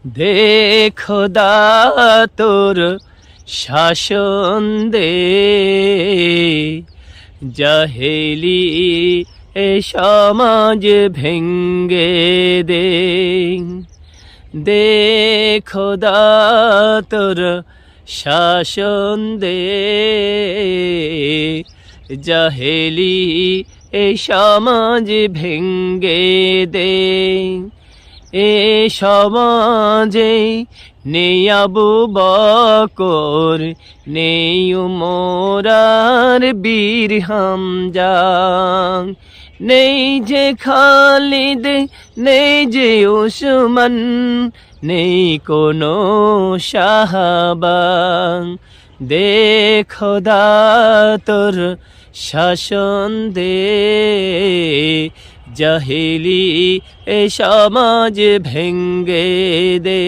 দে খোদা তোর শাসন দে, জাহেলি এ সমাজ ভেঙ্গে দে। দে খোদা তোর শাসন দে, জাহেলি এ সমাজ ভেঙ্গে দে। এ সমাজে নেই আবু বকর, নেই উমর আর বীর হামজা, নেই যে খালিদ, নেই যে উসমান, নেই কোনো সাহাবা। দে খোদা তোর শাসন দে, জাহেলি এ সমাজ ভেঙ্গে দে।